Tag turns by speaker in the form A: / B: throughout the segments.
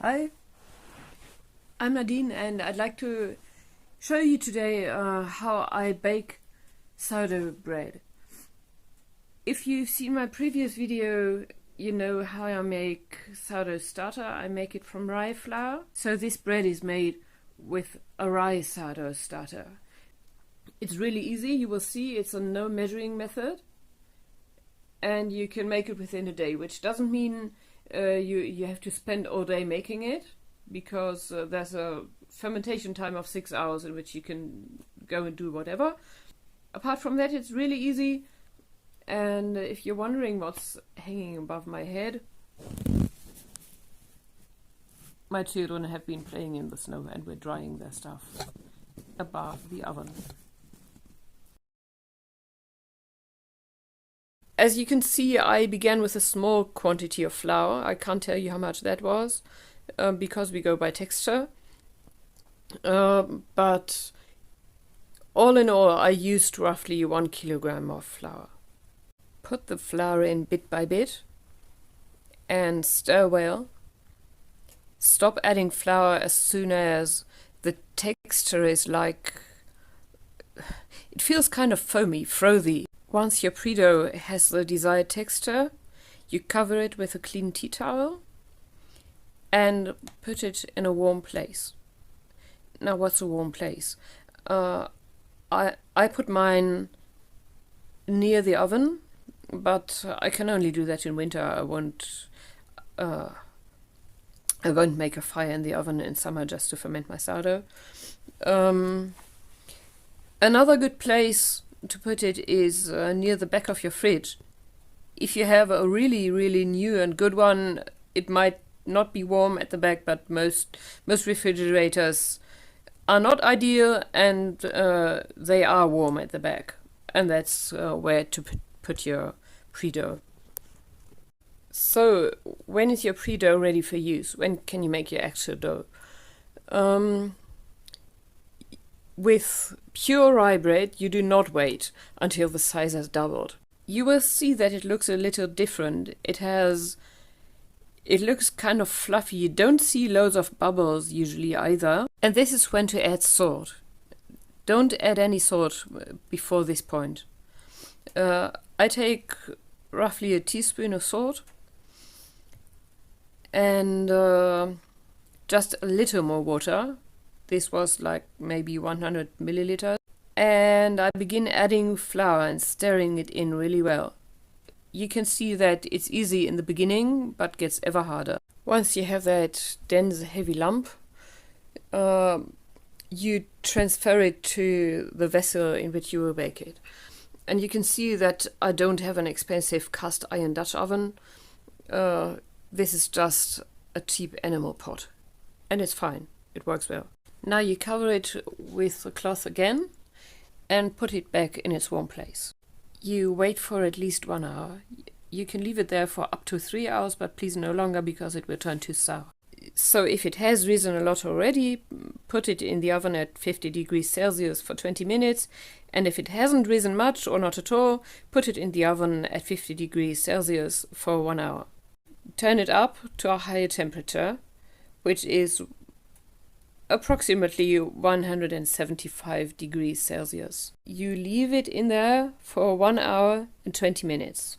A: Hi, I'm Nadine and I'd like to show you today how I bake sourdough bread. If you've seen my previous video, you know how I make sourdough starter. I make it from rye flour. So this bread is made with a rye sourdough starter. It's really easy. You will see it's a no measuring method. And you can make it within a day, which doesn't mean you have to spend all day making it, because there's a fermentation time of 6 hours in which you can go and do whatever. Apart from that, it's really easy. And if you're wondering what's hanging above my head, my children have been playing in the snow and we're drying their stuff above the oven. As you can see, I began with a small quantity of flour. I can't tell you how much that was, because we go by texture. But all in all, I used roughly 1 kilogram of flour. Put the flour in bit by bit and stir well. Stop adding flour as soon as the texture is like... it feels kind of foamy, frothy. Once your pre-dough has the desired texture, you cover it with a clean tea towel and put it in a warm place. Now, what's a warm place? I put mine near the oven, but I can only do that in winter. I won't make a fire in the oven in summer just to ferment my sourdough. Another good place to put it is near the back of your fridge. If you have a really new and good one, it might not be warm at the back, but most refrigerators are not ideal, and they are warm at the back, and that's where to put your pre-dough. So when is your pre-dough ready for use? When can you make your actual dough? With pure rye bread, you do not wait until the size has doubled. You will see that it looks a little different. It looks kind of fluffy. You don't see loads of bubbles usually either. And this is when to add salt. Don't add any salt before this point. I take roughly a teaspoon of salt and just a little more water. This was like maybe 100 milliliters. And I begin adding flour and stirring it in really well. You can see that it's easy in the beginning, but gets ever harder. Once you have that dense, heavy lump, you transfer it to the vessel in which you will bake it. And you can see that I don't have an expensive cast iron Dutch oven. This is just a cheap animal pot. And it's fine. It works well. Now you cover it with a cloth again and put it back in its warm place. You wait for at least 1 hour. You can leave it there for up to 3 hours, but please no longer, because it will turn too sour. So if it has risen a lot already, put it in the oven at 50 degrees Celsius for 20 minutes. And if it hasn't risen much or not at all, put it in the oven at 50 degrees Celsius for 1 hour. Turn it up to a higher temperature, which is approximately 175 degrees Celsius. You leave it in there for 1 hour and 20 minutes.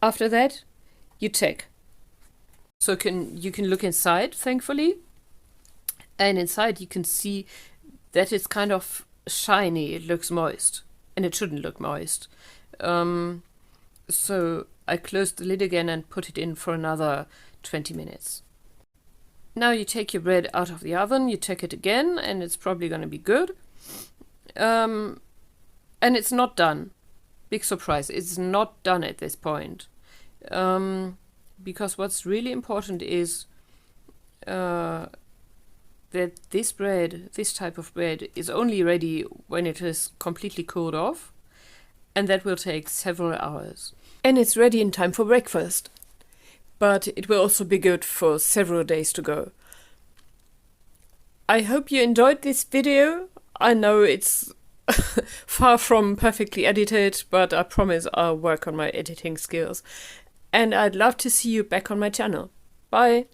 A: After that, you check. So you can look inside, thankfully. And inside you can see that it's kind of shiny. It looks moist. And it shouldn't look moist. So I closed the lid again and put it in for another 20 minutes. Now you take your bread out of the oven, you check it again, and it's probably going to be good. And it's not done. Big surprise, it's not done at this point. Because what's really important is that this type of bread, is only ready when it is completely cooled off. And that will take several hours. And it's ready in time for breakfast. But it will also be good for several days to go. I hope you enjoyed this video. I know it's far from perfectly edited, but I promise I'll work on my editing skills. And I'd love to see you back on my channel. Bye!